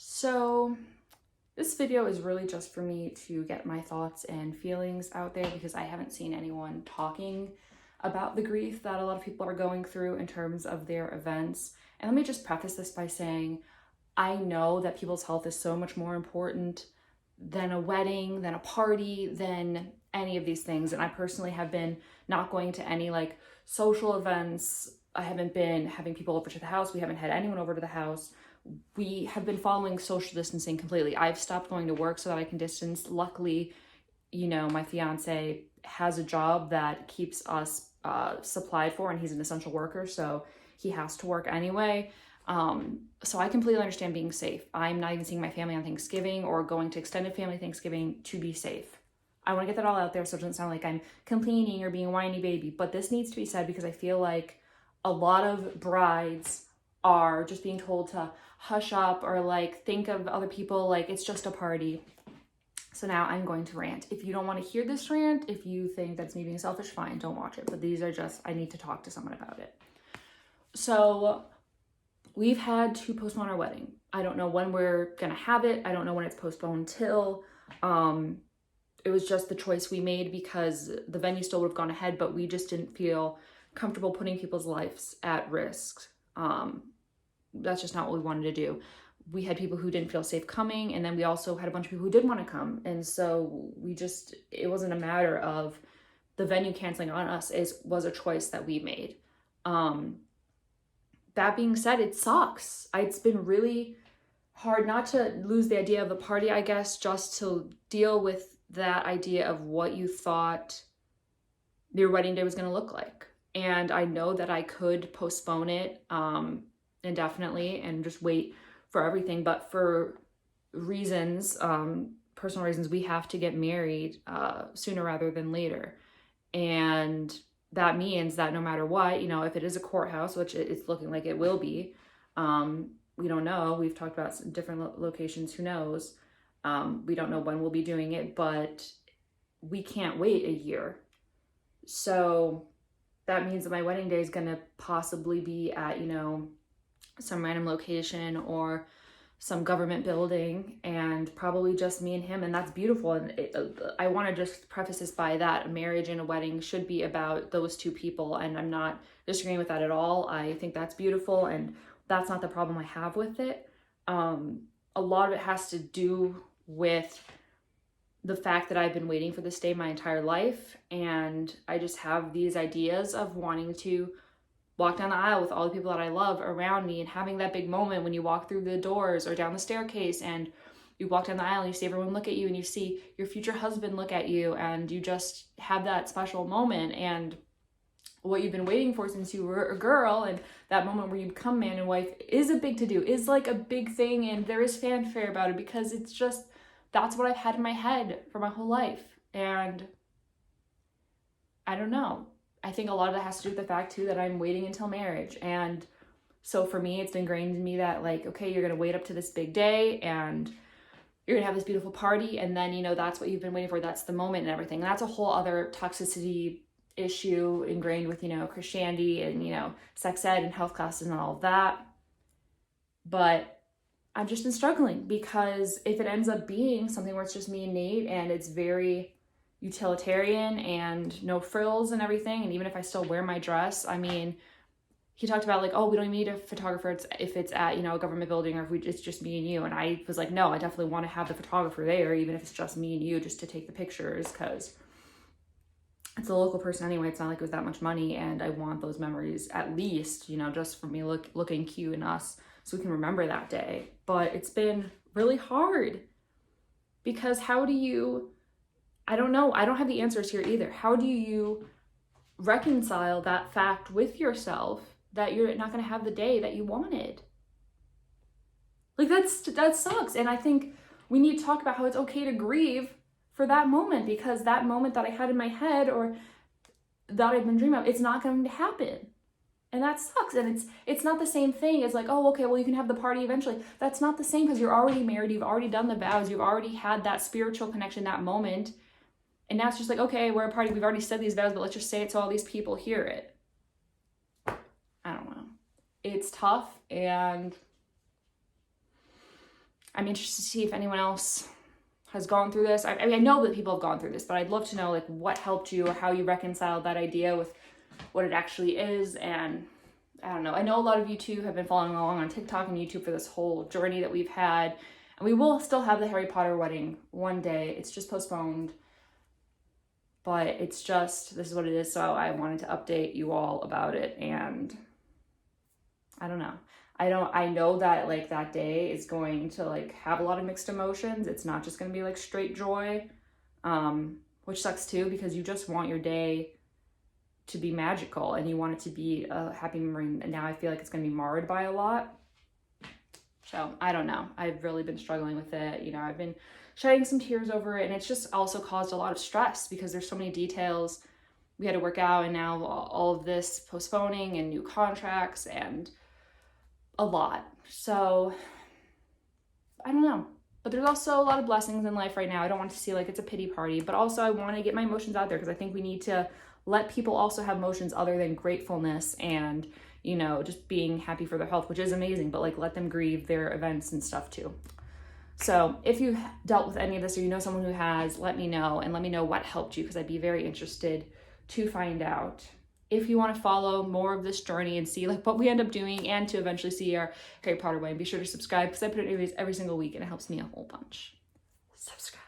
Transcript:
So this video is really just for me to get my thoughts and feelings out there because I haven't seen anyone talking about the grief that a lot of people are going through in terms of their events. And let me just preface this by saying I know that people's health is so much more important than a wedding, than a party, than any of these things. And I personally have been not going to any like social events. I haven't been having people over to the house. We haven't had anyone over to the house. We have been following social distancing completely. I've stopped going to work so that I can distance. Luckily, my fiance has a job that keeps us supplied for, and he's an essential worker, so he has to work anyway. So I completely understand being safe. I'm not even seeing my family on Thanksgiving or going to extended family Thanksgiving to be safe. I want to get that all out there so it doesn't sound like I'm complaining or being a whiny baby, but this needs to be said because I feel like a lot of brides are just being told to hush up or like think of other people like it's just a party. So now I'm going to rant. If you don't want to hear this rant, if you think that's me being selfish, fine, don't watch it. But these are just, I need to talk to someone about it. So we've had to postpone our wedding. I don't know when we're gonna have it. I don't know when it's postponed till. It was just the choice we made because the venue still would have gone ahead, but we just didn't feel comfortable putting people's lives at risk. That's just not what we wanted to do. We had people who didn't feel safe coming, and then we also had a bunch of people who did want to come. And so it wasn't a matter of the venue canceling on us. It was a choice that we made. That being said, it sucks. It's been really hard not to lose the idea of the party, I guess, just to deal with that idea of what you thought your wedding day was going to look like. And I know that I could postpone it indefinitely and just wait for everything. But for reasons, personal reasons, we have to get married sooner rather than later. And that means that no matter what, if it is a courthouse, which it's looking like it will be, we don't know. We've talked about some different locations. Who knows? We don't know when we'll be doing it, but we can't wait a year. So that means that my wedding day is going to possibly be at, some random location or some government building, and probably just me and him, and that's beautiful. And I want to just preface this by that a marriage and a wedding should be about those two people, and I'm not disagreeing with that at all. I think that's beautiful, and that's not the problem I have with it. A lot of it has to do with the fact that I've been waiting for this day my entire life, and I just have these ideas of wanting to walk down the aisle with all the people that I love around me, and having that big moment when you walk through the doors or down the staircase and you walk down the aisle and you see everyone look at you and you see your future husband look at you, and you just have that special moment and what you've been waiting for since you were a girl. And that moment where you become man and wife is a big to-do, is like a big thing, and there is fanfare about it because it's just, that's what I've had in my head for my whole life. And I don't know. I think a lot of that has to do with the fact too that I'm waiting until marriage. And so for me, it's ingrained in me that like, okay, you're going to wait up to this big day and you're going to have this beautiful party. And then, that's what you've been waiting for. That's the moment and everything. And that's a whole other toxicity issue ingrained with, Christianity and, sex ed and health classes and all of that. But I've just been struggling because if it ends up being something where it's just me and Nate and it's very utilitarian and no frills and everything, and even if I still wear my dress, he talked about like, oh, we don't even need a photographer if it's at, a government building, or if it's just me and you. And I was like, no, I definitely want to have the photographer there, even if it's just me and you, just to take the pictures, because it's a local person anyway. It's not like it was that much money, and I want those memories at least, just for me looking cute and us, so we can remember that day. But it's been really hard because I don't know. I don't have the answers here either. How do you reconcile that fact with yourself that you're not going to have the day that you wanted? Like that sucks. And I think we need to talk about how it's okay to grieve for that moment, because that moment that I had in my head or that I've been dreaming of, it's not going to happen. And that sucks. And it's not the same thing as like, oh, okay, well, you can have the party eventually. That's not the same because you're already married. You've already done the vows. You've already had that spiritual connection, that moment. And now it's just like, okay, we're a party. We've already said these vows, but let's just say it so all these people hear it. I don't know. It's tough, and I'm interested to see if anyone else has gone through this. I mean, I know that people have gone through this, but I'd love to know like what helped you or how you reconciled that idea with what it actually is. And I don't know. I know a lot of you too have been following along on TikTok and YouTube for this whole journey that we've had. And we will still have the Harry Potter wedding one day. It's just postponed. But it's just, this is what it is. So I wanted to update you all about it. And I don't know. I know that like that day is going to like have a lot of mixed emotions. It's not just going to be like straight joy, which sucks too, because you just want your day to be magical and you want it to be a happy memory. And now I feel like it's going to be marred by a lot. So I don't know. I've really been struggling with it. You know, I've been shedding some tears over it, and it's just also caused a lot of stress because there's so many details we had to work out, and now all of this postponing and new contracts and a lot. So I don't know. But there's also a lot of blessings in life right now. I don't want to see like it's a pity party, but also I want to get my emotions out there because I think we need to let people also have emotions other than gratefulness and, you know, just being happy for their health, which is amazing, but like let them grieve their events and stuff too. So if you dealt with any of this or you know someone who has, let me know, and let me know what helped you because I'd be very interested to find out. If you want to follow more of this journey and see like what we end up doing and to eventually see our Harry Potter way, be sure to subscribe because I put it every single week and it helps me a whole bunch. Subscribe.